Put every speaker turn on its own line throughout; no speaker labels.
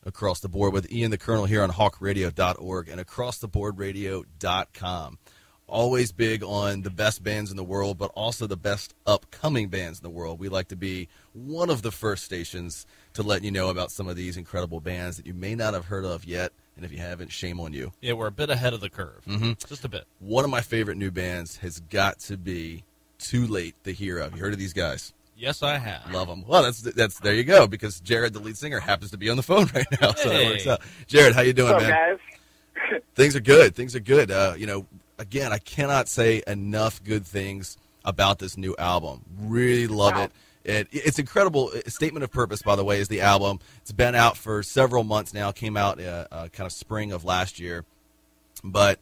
Across the Board with Ian the Colonel here on hawkradio.org and acrosstheboardradio.com. Always big on the best bands in the world, but also the best upcoming bands in the world. We like to be one of the first stations to let you know about some of these incredible bands that you may not have heard of yet, and if you haven't, shame on you.
Yeah, we're a bit ahead of the curve, just a bit.
One of my favorite new bands has got to be Too Late, the Hero. Have you heard of these guys?
Yes, I have.
Love them. Well, that's there you go, because Jared, the lead singer, happens to be on the phone right now, so that works out. Jared, how you doing,
What's up,
man?
guys?
Things are good. Things are good. Again, I cannot say enough good things about this new album. Really love it. It's incredible. Statement of Purpose, by the way, is the album. It's been out for several months now. Came out kind of spring of last year. But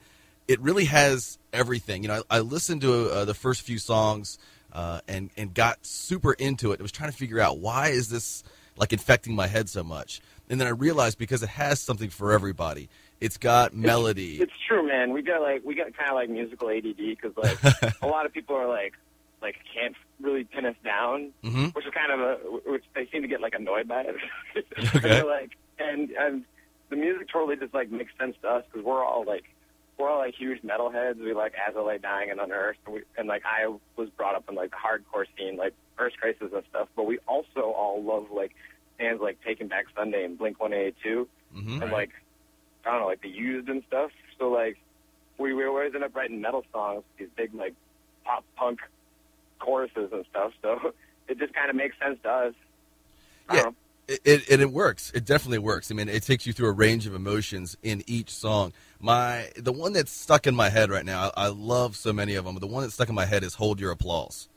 it really has everything. You know, I listened to the first few songs and got super into it. I was trying to figure out, why is this like infecting my head so much? And then I realized, because it has something for everybody. It's got melody.
It's true, man. We got kind of like musical ADD, because like a lot of people are like can't really pin us down, which is kind of which they seem to get like annoyed by it.
Okay.
and the music totally just like makes sense to us, because we're all like huge metalheads. We like As I Lay Dying and Unearthed, and like I was brought up in like the hardcore scene, like Earth Crisis and stuff. But we also all love like bands like Taking Back Sunday and Blink-182, and like, I don't know, like The Used and stuff. So like we always end up writing metal songs, these big like pop punk choruses and stuff. So it just kind of makes sense to us.
Yeah, it works. It definitely works. I mean, it takes you through a range of emotions in each song. The one that's stuck in my head right now, I love so many of them. The one that's stuck in my head is Hold Your Applause.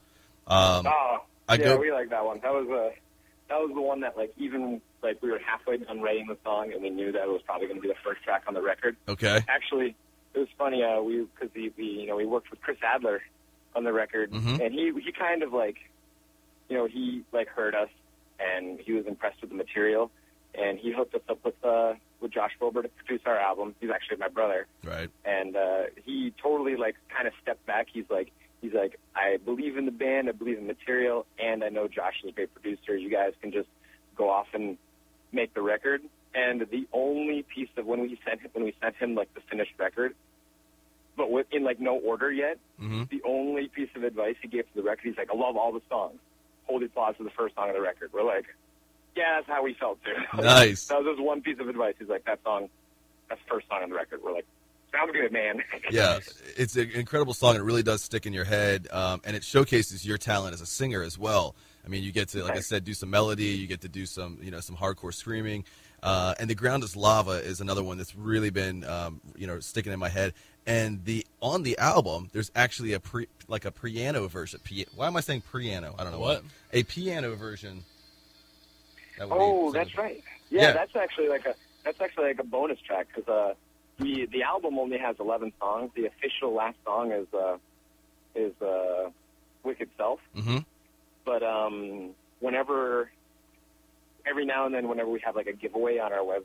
We like that one. That was the one that like even like we were halfway done writing the song, and we knew that it was probably going to be the first track on the record.
Okay.
Actually, it was funny. We worked with Chris Adler on the record, and he kind of like, he like heard us, and he was impressed with the material, and he hooked us up with Josh Wilbur to produce our album. He's actually my brother.
Right. And
he totally like kind of stepped back. He's like, I believe in the band, I believe in material, and I know Josh is a great producer. You guys can just go off and make the record. And the only piece of when we sent him like the finished record, but in like no order yet, the only piece of advice he gave to the record, he's like, I love all the songs. Hold Your Applause is the first song of the record. We're like, yeah, that's how we felt too.
Nice.
That was just one piece of advice. He's like, that's the first song on the record. We're like, sounds good, man.
Yeah, it's an incredible song. It really does stick in your head, and it showcases your talent as a singer as well. I mean, you get to, like I said, do some melody. You get to do some hardcore screaming. And The Ground is Lava is another one that's really been, sticking in my head. And on the album, there's actually a piano version. Why am I saying piano? I don't know
what.
A piano version.
That's right. Yeah, that's actually like a bonus track, because the album only has 11 songs. The official last song is Wicked Self. But every now and then, whenever we have like a giveaway on our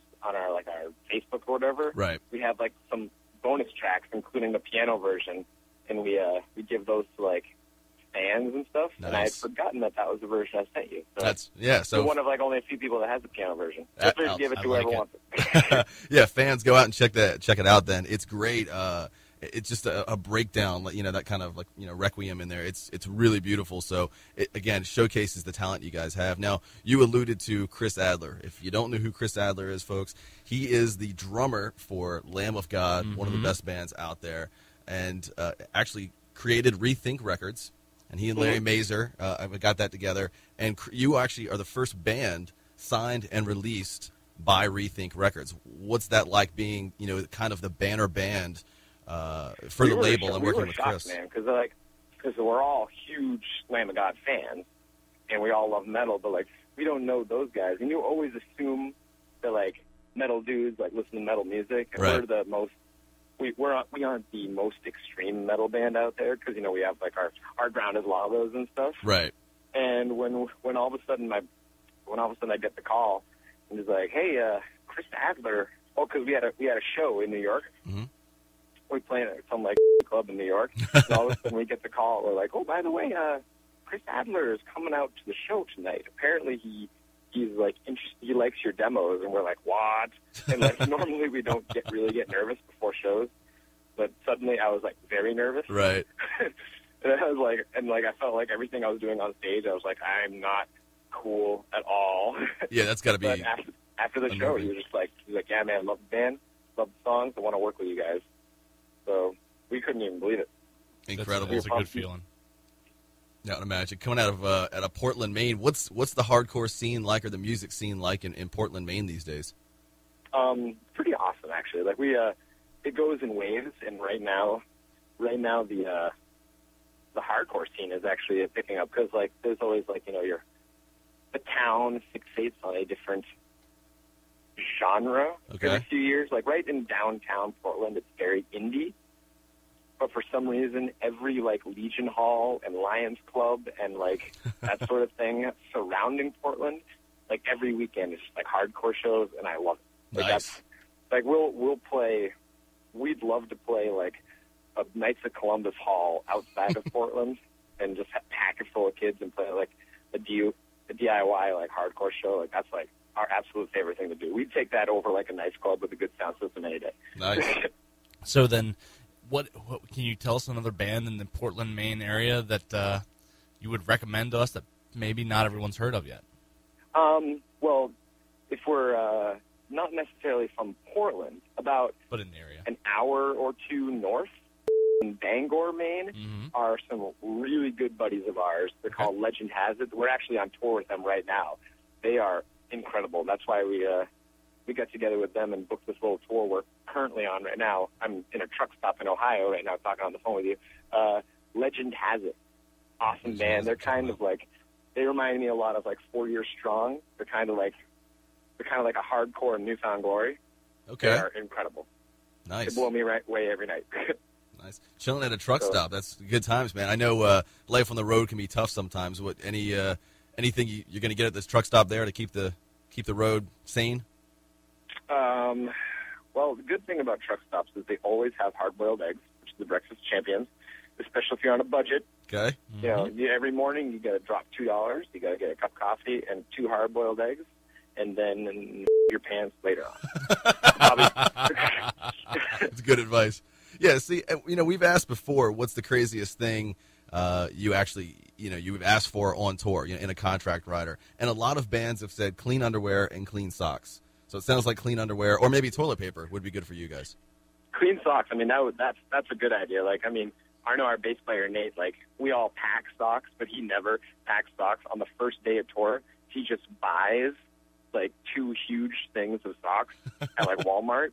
Facebook or whatever,
right,
we have like some bonus tracks, including the piano version, and we give those to like fans and stuff.
Nice.
And I had forgotten that was the version I sent you. So
So
you're one of like only a few people that has the piano version. Feel free to give it to whoever wants
it. Yeah, fans, go out and check it out. Then it's great. It's just a breakdown, that kind of requiem in there. It's really beautiful. So it, again, showcases the talent you guys have. Now, you alluded to Chris Adler. If you don't know who Chris Adler is, folks, he is the drummer for Lamb of God, one of the best bands out there, and actually created Rethink Records. And he and Larry Mazer got that together. And you actually are the first band signed and released by Rethink Records. What's that like, being, kind of the banner band for the label and working with Chris?
Man, because we're all huge Lamb of God fans, and we all love metal, but like we don't know those guys, and you always assume that like metal dudes like listen to metal music, and
right.
we're the most. We aren't the most extreme metal band out there, because we have like our Ground is Lavas and stuff.
Right.
And when all of a sudden I get the call, and he's like, hey, Chris Adler. Oh, because we had a show in New York. We played at some like club in New York. And all of a sudden we get the call. We're like, oh, by the way, Chris Adler is coming out to the show tonight. Apparently he he's like interested, he likes your demos, and we're like, what? And like normally we don't really get nervous before shows, but suddenly I was like very nervous.
Right.
And I was like, I felt like everything I was doing on stage, I was like, I'm not cool at all.
Yeah, that's got to be.
But after the show, he was like, yeah, man, love the band, love the songs, I want to work with you guys. So we couldn't even believe it.
Incredible.
It's a good feeling.
Now, imagine coming out of Portland, Maine. What's the hardcore scene like, or the music scene like in Portland, Maine these days?
Pretty awesome, actually. Like it goes in waves, and right now the hardcore scene is actually picking up because like there's always like the town fixates on a different genre every few years. Like right in downtown Portland, it's very indie. But for some reason, every like Legion Hall and Lions Club and like that sort of thing surrounding Portland, like every weekend is like hardcore shows, and I love it. Like,
nice.
That's, like we'll play. We'd love to play like a Knights of Columbus Hall outside of Portland and just pack it full of kids and play like a DIY like hardcore show. Like that's like our absolute favorite thing to do. We'd take that over like a nice club with a good sound system any day.
Nice.
So then, what can you tell us another band in the Portland, Maine area that you would recommend to us that maybe not everyone's heard of yet?
Well, if we're not necessarily from Portland,
but in the area,
an hour or two north in Bangor, Maine, are some really good buddies of ours. They're called Legend Has It. We're actually on tour with them right now. They are incredible. That's why we got together with them and booked this little tour we're currently on right now. I'm in a truck stop in Ohio right now talking on the phone with you. Legend Has It. Awesome band. They're kind of like, they remind me a lot of like 4 Years Strong. They're kind of like a hardcore Newfound Glory.
Okay.
They are incredible.
Nice.
They blow me away every night.
Nice. Chilling at a truck stop. That's good times, man. I know life on the road can be tough sometimes. Anything you're going to get at this truck stop there to keep the road sane?
Well, the good thing about truck stops is they always have hard-boiled eggs, which is the breakfast champions, especially if you're on a budget.
Okay.
You know, every morning you got to drop $2. You got to get a cup of coffee and 2 hard-boiled eggs, and then your pants later on.
That's good advice. Yeah. See, we've asked before, what's the craziest thing you actually, you've asked for on tour, in a contract rider, and a lot of bands have said clean underwear and clean socks. So it sounds like clean underwear, or maybe toilet paper would be good for you guys.
Clean socks. I mean, that's a good idea. Like, I mean, I know our bass player Nate. Like, we all pack socks, but he never packs socks. On the first day of tour, he just buys like 2 huge things of socks at like Walmart,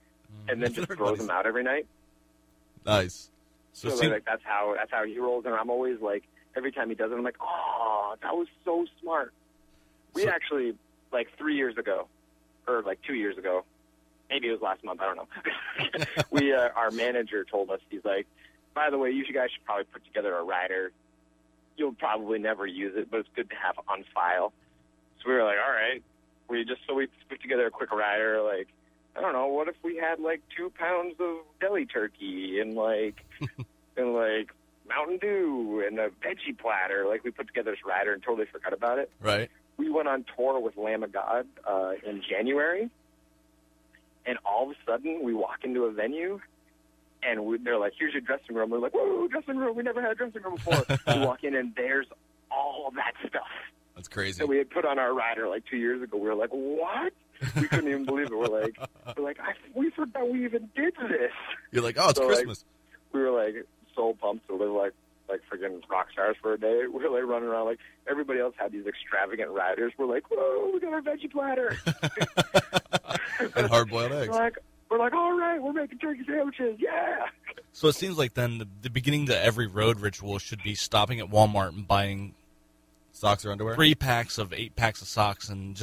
and then just throws them out every night.
Nice.
So like that's how he rolls, and I'm always like, every time he does it, I'm like, oh, that was so smart. We actually, like 3 years ago, or like 2 years ago, maybe it was last month, I don't know. Our manager told us, he's like, by the way, you guys should probably put together a rider. You'll probably never use it, but it's good to have on file. So we were like, all right. We put together a quick rider, like, I don't know, what if we had like 2 pounds of deli turkey and like Mountain Dew and a veggie platter? Like, we put together this rider and totally forgot about it.
Right.
We went on tour with Lamb of God in January, and all of a sudden we walk into a venue, and they're like, here's your dressing room. We're like, whoa, dressing room. We never had a dressing room before. We walk in, and there's all that stuff.
That's crazy.
That we had put on our rider like 2 years ago. We were like, what? We couldn't even believe it. We're like, we forgot we even did this.
You're like, oh, it's Christmas.
Like, we were like so pumped to live like freaking rock stars for a day. We were like running around like everybody else had these extravagant riders. We're like, whoa, we got our veggie platter.
And hard-boiled eggs.
We're like, all right, we're making turkey sandwiches, yeah.
So it seems like then the beginning to every road ritual should be stopping at Walmart and buying
socks or underwear?
3 packs of 8 packs of socks and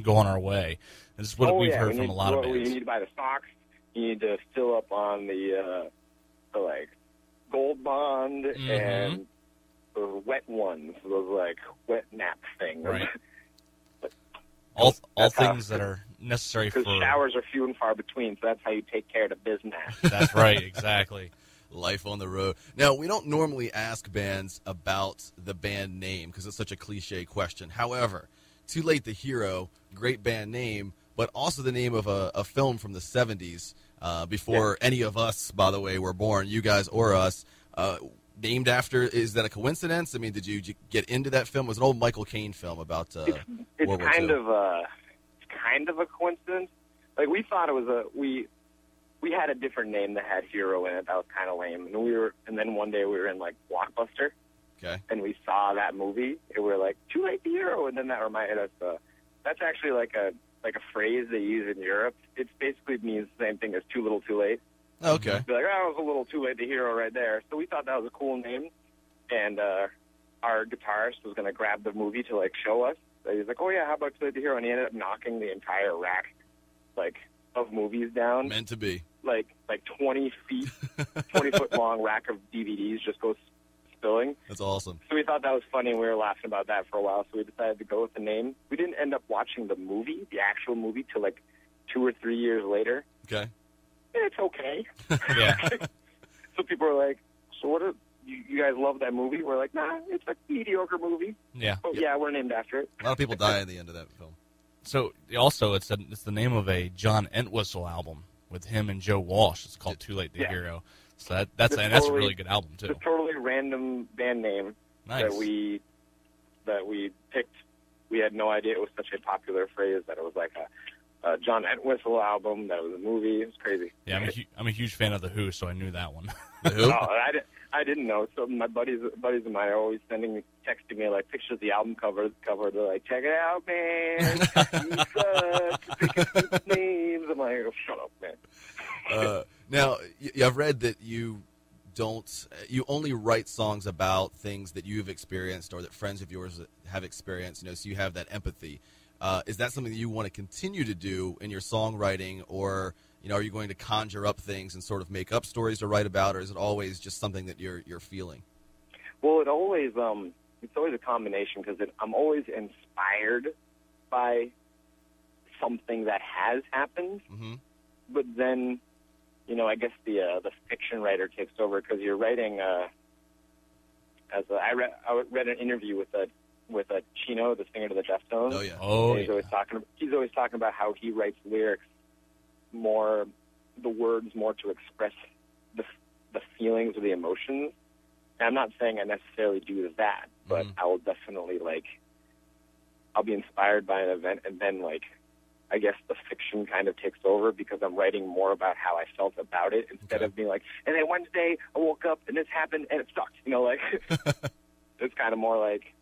go on our way. This is what we've heard from a lot of bands.
You need to buy the socks. You need to fill up on the like Gold Bond and the wet ones, those like wet nap things.
Right. all things that are necessary for...
Because showers are few and far between, so that's how you take care of the business.
That's right, exactly.
Life on the road. Now, we don't normally ask bands about the band name because it's such a cliche question. However, Too Late the Hero, great band name, but also the name of a film from the 70s, before any of us, by the way, were born, you guys or us. Named after, is that a coincidence? I mean, did you get into that film? It was an old Michael Caine film about
it's
World War
kind
II.
it's kind of a coincidence. Like, we thought it was we had a different name that had hero in it that was kind of lame, and then one day we were in like Blockbuster,
Okay.
and we saw that movie, and we were like, Too Late the Hero, and then that reminded us, that's actually like a phrase they use in Europe. It basically means the same thing as too little too late.
Okay.
Be like, oh, it was a little too late the hero right there. So we thought that was a cool name, and our guitarist was going to grab the movie to like show us. So he was like, oh yeah, how about Too Late the Hero? And he ended up knocking the entire rack, like, of movies down.
Meant to be.
Like 20 feet, 20-foot long rack of DVDs just goes spilling.
That's awesome.
So we thought that was funny, and we were laughing about that for a while, so we decided to go with the name. We didn't end up watching the movie, the actual movie, till like 2 or 3 years later.
Okay.
It's okay.
Yeah.
So people were like, so what are, you guys love that movie? We're like, nah, it's a mediocre movie.
Yeah.
But yeah, we're named after it.
A lot of people die at the end of that film.
So also, it's the name of a John Entwistle album with him and Joe Walsh. It's called Too Late the Hero. So that's a really good album too.
It's a totally random band name
Nice.
that we picked. We had no idea it was such a popular phrase, that it was like a John Entwistle album, that was a movie. It was crazy.
Yeah, I'm a huge fan of The Who, so I knew that one.
The Who?
I didn't know. So my buddies of mine are always texting me like pictures of the album cover. They're like, check it out, man. You suck. Picking names. I'm like, oh, shut up, man.
Now, I've read that you only write songs about things that you've experienced or that friends of yours have experienced, so you have that empathy. Is that something that you want to continue to do in your songwriting, or are you going to conjure up things and sort of make up stories to write about, or is it always just something that you're feeling?
Well, it's always a combination, because I'm always inspired by something that has happened,
Mm-hmm.
but then I guess the fiction writer takes over, because you're writing. I read an interview with Chino, the singer to the Deftones.
Oh yeah.
Oh,
He's always talking about how he writes lyrics more, the words more to express the feelings or the emotions. And I'm not saying I necessarily do that, but I will definitely I'll be inspired by an event, and then I guess the fiction kind of takes over, because I'm writing more about how I felt about it, instead of being like, and then one day I woke up and this happened and it sucked. It's kind of more like,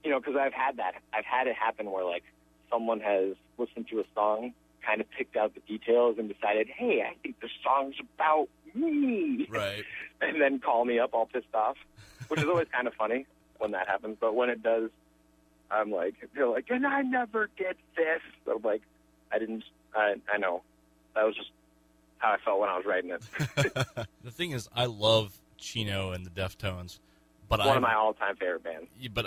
because I've had it happen where someone has listened to a song, kind of picked out the details and decided, hey, I think the song's about me.
Right.
And then call me up all pissed off, which is always kind of funny when that happens. But when it does, I'm like, they're like, and I never did this. So I'm like, I know. That was just how I felt when I was writing it.
The thing is, I love Chino and the Deftones, but
One of my all-time favorite bands.
But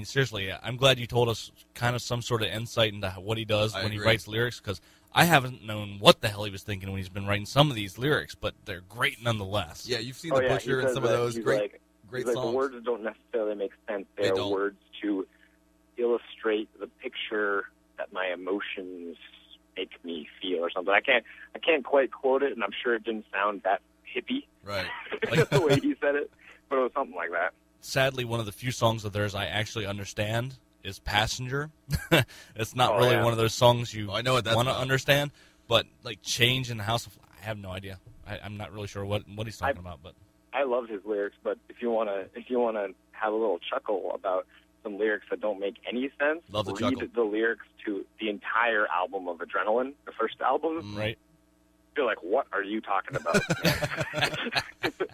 seriously, I'm glad you told us kind of some sort of insight into what he does when he writes lyrics, because I haven't known what the hell he was thinking when he's been writing some of these lyrics, but they're great nonetheless.
Yeah, you've seen The Butcher and some of those great songs.
The words don't necessarily make sense. They are words to illustrate the picture that my emotions make me feel, or something. I can't quite quote it, and I'm sure it didn't sound that hippie,
right?
The way he said it, but it was something like that.
Sadly, one of the few songs of theirs I actually understand is Passenger. It's not one of those songs you
I know what that's
want to
about.
understand, but Change in the House of... I have no idea. I'm not really sure what he's talking about, but...
I love his lyrics, but if you wanna have a little chuckle about some lyrics that don't make any sense, read the lyrics to the entire album of Adrenaline, the first album.
Right.
You're like, what are you talking about?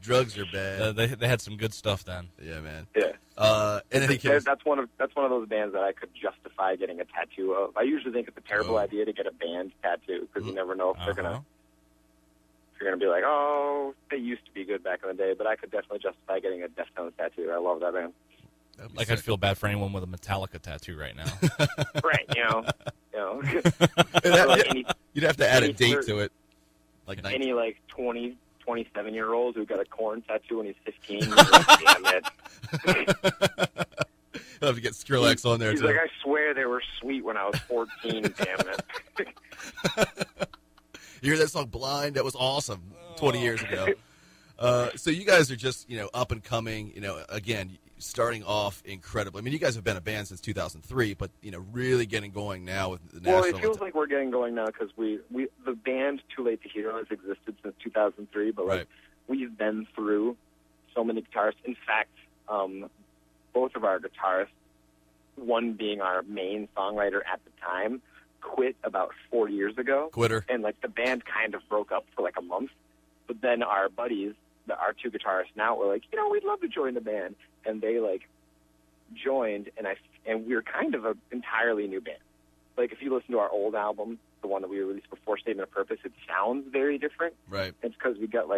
Drugs are bad.
They had some good stuff then.
Yeah, man.
Yeah.
In any case,
that's one of those bands that I could justify getting a tattoo of. I usually think it's a terrible idea to get a band tattoo, because you never know if they're gonna be like, oh, they used to be good back in the day. But I could definitely justify getting a Deftones tattoo. I love that band.
I'd feel bad for anyone with a Metallica tattoo right now.
Right,
you'd have to add a date to it.
Any 20, 27-year-olds who got a corn tattoo when he's 15. Like, damn it.
I'll have to get Skrillex on there,
he's
too.
like, I swear they were sweet when I was 14, damn it.
You hear that song Blind? That was awesome 20 years ago. So you guys are just, up and coming, again, starting off incredible. I mean, you guys have been a band since 2003, but, really getting going now with the national.
Well, it feels like we're getting going now because the band Too Late to Hero has existed since 2003, but
right.
We've been through so many guitarists. In fact, both of our guitarists, one being our main songwriter at the time, quit about 4 years ago.
Quitter.
And the band kind of broke up for a month. But then our buddies, our two guitarists now, were like, we'd love to join the band. And they joined, and we're kind of an entirely new band. If you listen to our old album, the one that we released before Statement of Purpose, it sounds very different.
Right.
It's because we got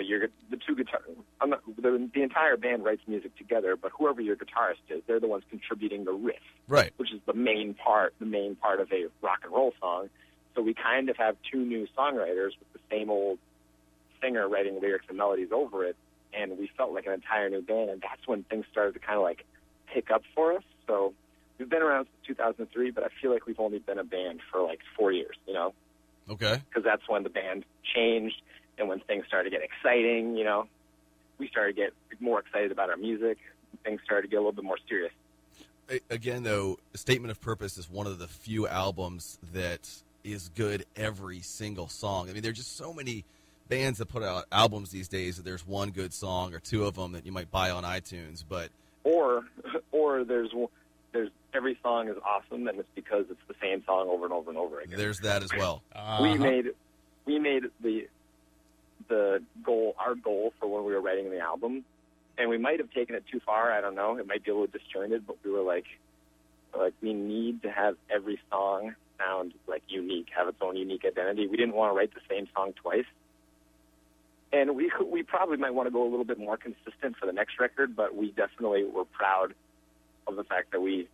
you're the two guitar. The entire band writes music together, but whoever your guitarist is, they're the ones contributing the riff,
right?
Which is the main part of a rock and roll song. So we kind of have two new songwriters with the same old singer writing lyrics and melodies over it, and we felt like an entire new band. And that's when things started to kind of pick up for us. So we've been around since 2003, but I feel like we've only been a band for 4 years.
Okay.
Because that's when the band changed. And when things started to get exciting, we started to get more excited about our music. Things started to get a little bit more serious.
Again, though, Statement of Purpose is one of the few albums that is good every single song. I mean, there are just so many bands that put out albums these days that there's one good song or two of them that you might buy on iTunes. But
or there's every song is awesome, and it's because it's the same song over and over and over again.
There's that as well.
We made our goal for when we were writing the album, and we might have taken it too far. I don't know. It might be a little disjointed, but we were we need to have every song sound unique, have its own unique identity. We didn't want to write the same song twice, and we probably might want to go a little bit more consistent for the next record. But we definitely were proud of the fact that we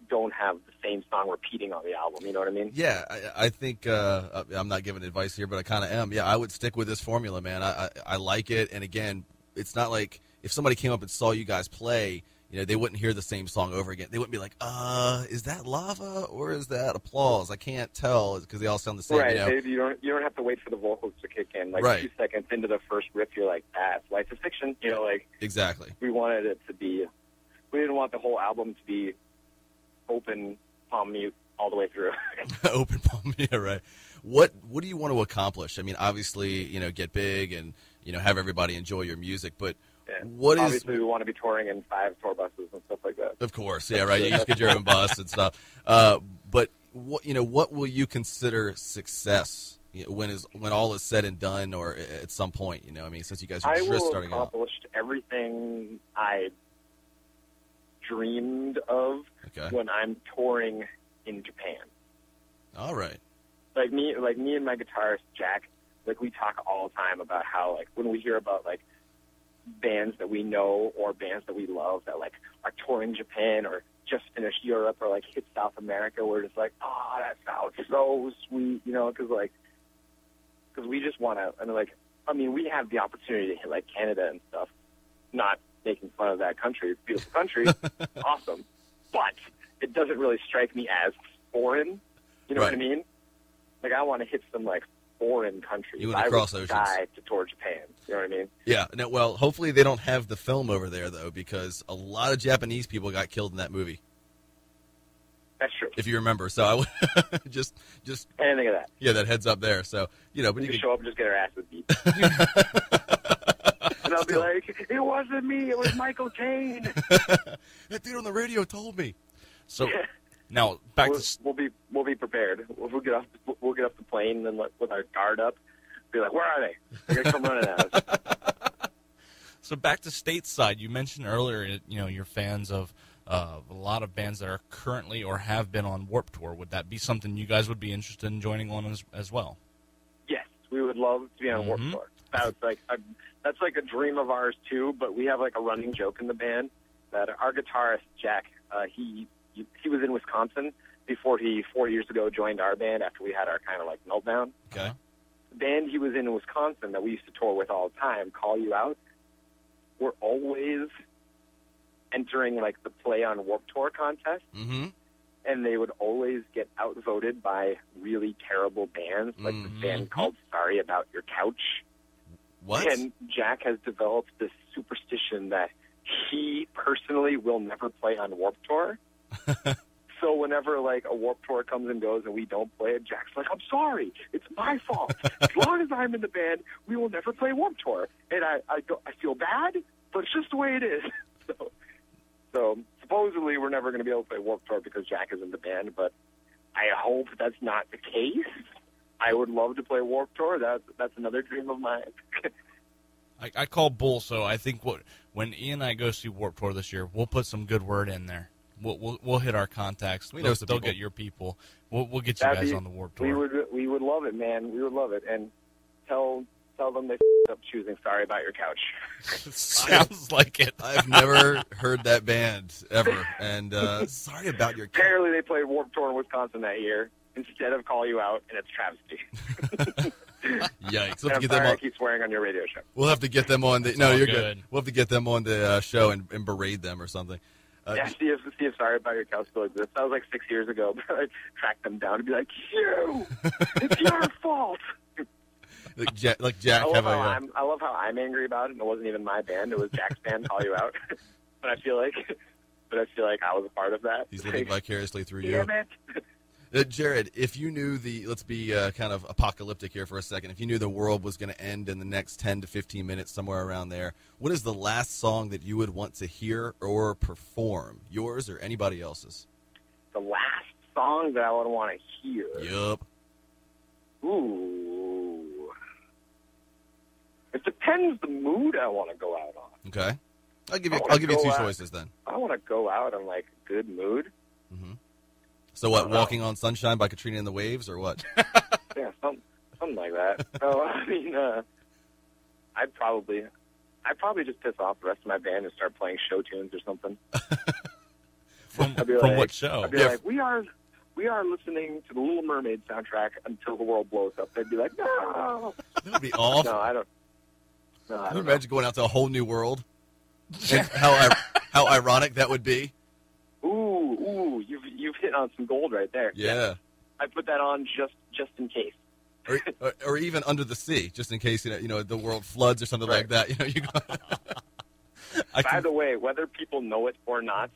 don't have the same song repeating on the album. You know what I mean?
Yeah, I think I'm not giving advice here, but I kind of am. Yeah, I would stick with this formula, man. I like it, and again, it's not like if somebody came up and saw you guys play, they wouldn't hear the same song over again. They wouldn't be like, is that Lava or is that Applause? I can't tell because they all sound the same.
Right. You don't have to wait for the vocals to kick in.
Right.
2 seconds into the first riff, you're like, it's Life is Fiction.
Exactly.
We wanted it to be. We didn't want the whole album to be open palm mute all the way through.
Open palm mute, right? What do you want to accomplish? I mean, obviously, get big and have everybody enjoy your music, but
obviously we want to be touring in 5 tour buses and stuff like that.
Of course, yeah, right. You just get your own bus and stuff. But what will you consider success? When all is said and done, or at some point, since you guys are just starting out.
I will have accomplished everything I dreamed of when I'm touring in Japan.
All right.
Me and my guitarist Jack, we talk all the time about how when we hear about bands that we know or bands that we love that are touring Japan or just finished Europe or hit South America, we're just that sounds so sweet, because we just want to. And we have the opportunity to hit Canada and stuff. Not making fun of that country, beautiful country, awesome, but it doesn't really strike me as foreign. You know what I mean? I want to hit some foreign countries.
You want to cross oceans.
Die to tour Japan. You know what I mean?
Yeah. No, well, hopefully they don't have the film over there though, because a lot of Japanese people got killed in that movie.
That's true.
If you remember, so I would just
I didn't think of that.
Yeah, that heads up there. So but
you can show up and just get our asses beat. And I'll be like, it wasn't me, it was Michael Caine.
That dude on the radio told me.
So now back
we'll be prepared. We'll get off the plane and with our guard up, be like, where are they? They're gonna come running at us.
So back to stateside, you mentioned earlier, you're fans of a lot of bands that are currently or have been on Warped Tour. Would that be something you guys would be interested in joining on as well?
Yes, we would love to be on Warped Tour. That's a dream of ours too. But we have a running joke in the band that our guitarist Jack, he was in Wisconsin before he 4 years ago joined our band after we had our kind of meltdown.
Okay.
The band he was in Wisconsin that we used to tour with all the time, Call You Out, we're always entering like the Play on Warped Tour contest,
Mm-hmm.
and they would always get outvoted by really terrible bands, like the band called Sorry About Your Couch.
What?
And Jack has developed this superstition that he personally will never play on Warped Tour. So whenever like a Warped Tour comes and goes and we don't play it, Jack's like, I'm sorry, it's my fault. As long as I'm in the band, we will never play Warped Tour. And I feel bad, but it's just the way it is. So supposedly we're never going to be able to play Warped Tour because Jack is in the band, but I hope that's not the case. I would love to play Warped Tour. That's another dream of mine.
I call bull, so I think when Ian and I go see Warped Tour this year, we'll put some good word in there. We'll hit our contacts.
We know some
they'll
people.
get your people. We'll get you guys on the Warped Tour.
We would love it, man. We would love it. And tell them they up choosing Sorry About Your Couch.
Sounds like it.
I've never heard that band ever, and Sorry About Your Couch.
Apparently they played Warped Tour in Wisconsin that year instead of Call You Out, and it's travesty.
Yikes!
And I'm sorry I keep swearing on your radio show.
We'll have to get them on the. No, you're good.
good.
We'll have to get them on the show and berate them or something.
Yeah, see if Sorry About Your Couch still exists. That was like 6 years ago, but I'd track them down and be like, it's your fault.
Like Jack
I
have
love how I'm angry about it, and it wasn't even my band. It was Jack's band, Call You Out. But I feel like I was a part of that.
He's living vicariously through you.
Damn it.
Jared, if you knew let's be kind of apocalyptic here for a second. If you knew the world was going to end in the next 10 to 15 minutes, somewhere around there, what is the last song that you would want to hear or perform? Yours or anybody else's?
The last song that I would want to hear.
Yup.
Ooh. It depends the mood I want to go out on.
Okay. I'll give you two choices then.
I want to go out in like a good mood.
Mm-hmm. So what? Walking on Sunshine by Katrina and the Waves, or what?
Yeah, something like that. No, I mean, I'd probably just piss off the rest of my band and start playing show tunes or something.
From what show?
I'd be like, we are listening to the Little Mermaid soundtrack until the world blows up. They'd be like, no.
That would be awful.
No, I don't. No, I
Can you
don't
imagine going out to a whole new world? And how ironic that would be.
Ooh, you've hit on some gold right there.
Yeah.
I put that on just in case.
Or even Under the Sea, just in case the world floods or something like that.
By the way, whether people know it or not,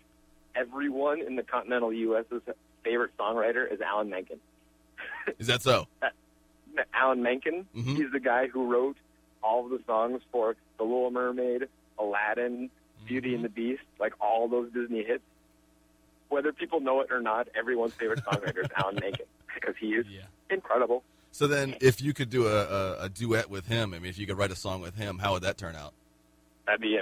everyone in the continental U.S.'s favorite songwriter is Alan Menken.
Is that so?
Alan Menken, he's the guy who wrote all of the songs for The Little Mermaid, Aladdin, Beauty and the Beast, like all those Disney hits. Whether people know it or not, everyone's favorite songwriter is Alan Menken because he is incredible.
So then, if you could do a duet with him, I mean, if you could write a song with him, how would that turn out?
That'd be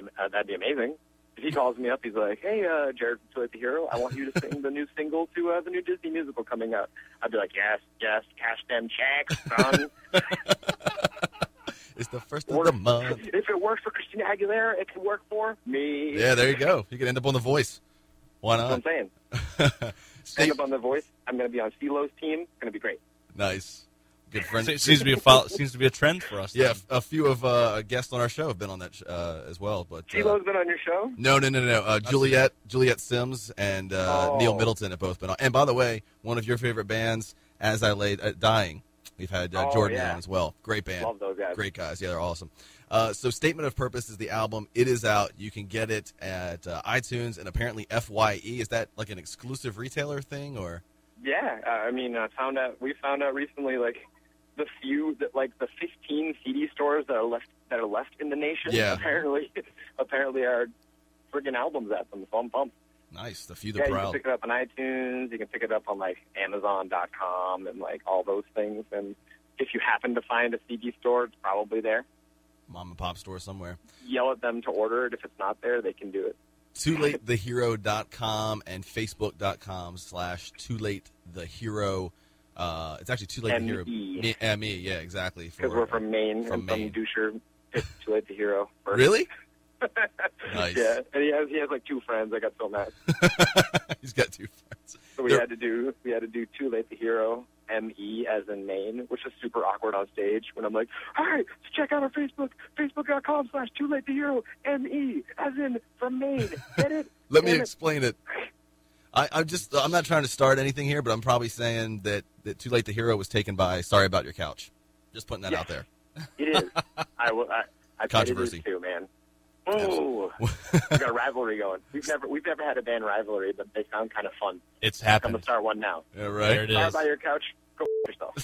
amazing. If he calls me up, he's like, "Hey, Jared from Toy the Hero, I want you to sing the new single to the new Disney musical coming out." I'd be like, "Yes, cash them checks, son."
It's the first of the month.
If it works for Christina Aguilera, it can work for me.
Yeah, there you go. You could end up on The Voice. Why not?
That's what I'm saying. End up on The Voice. I'm going to be on CeeLo's team. It's going to be great.
Nice. Good friend.
It seems to be a trend for us.
Yeah,
then.
a few of guests on our show have been on that as well. But
CeeLo's been on your show?
No. Juliet Sims and Neil Middleton have both been on. And by the way, one of your favorite bands, As I Lay Dying. We've had Jordan on as well. Great band.
Love those guys.
Great guys. Yeah, they're awesome. So Statement of Purpose is the album. It is out. You can get it at iTunes and apparently FYE. Is that like an exclusive retailer thing or? Yeah,
we found out recently like the 15 CD stores that are left in the nation.
Yeah.
apparently are friggin' albums at them. So I'm pumped.
Nice. The few, the
proud.
proud.
You can pick it up on iTunes. You can pick it up on like Amazon.com and like all those things. And if you happen to find a CD store, it's probably there.
Mom and pop store somewhere.
Yell at them to order it. If it's not there, they can do it.
TooLateTheHero.com and Facebook.com/TooLateTheHero. It's actually Too Late the Hero. M-E, yeah, exactly.
Because we're from Maine, and some doucher picked Too Late the Hero first.
Really? Nice.
Yeah, and he has like two friends. I got so mad.
He's got two friends.
So we had to do Too Late the Hero, M-E, as as in Maine, which is super awkward on stage when I'm like, all right, so check out our Facebook, facebook.com/TooLateToHero, M-E, as in from Maine. Get it?
Let me explain it. I'm not trying to start anything here, but I'm probably saying that Too Late to Hero was taken by Sorry About Your Couch. Just putting that out there.
It is. I
Controversy.
Bet it is too, man. Oh, we got a rivalry going. We've never had a band rivalry, but they sound kind of fun.
It's happened.
I'm gonna start one now.
Yeah, right.
There it
Sorry
is.
About Your Couch. Go yourself.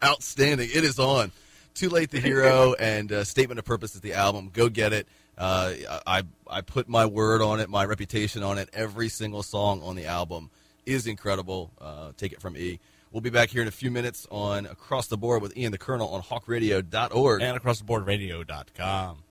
Outstanding. It is on. Too Late to Hero and Statement of Purpose is the album. Go get it. I put my word on it, my reputation on it. Every single song on the album is incredible. Take it from E. We'll be back here in a few minutes on Across the Board with Ian the Colonel on hawkradio.org.
And acrosstheboardradio.com.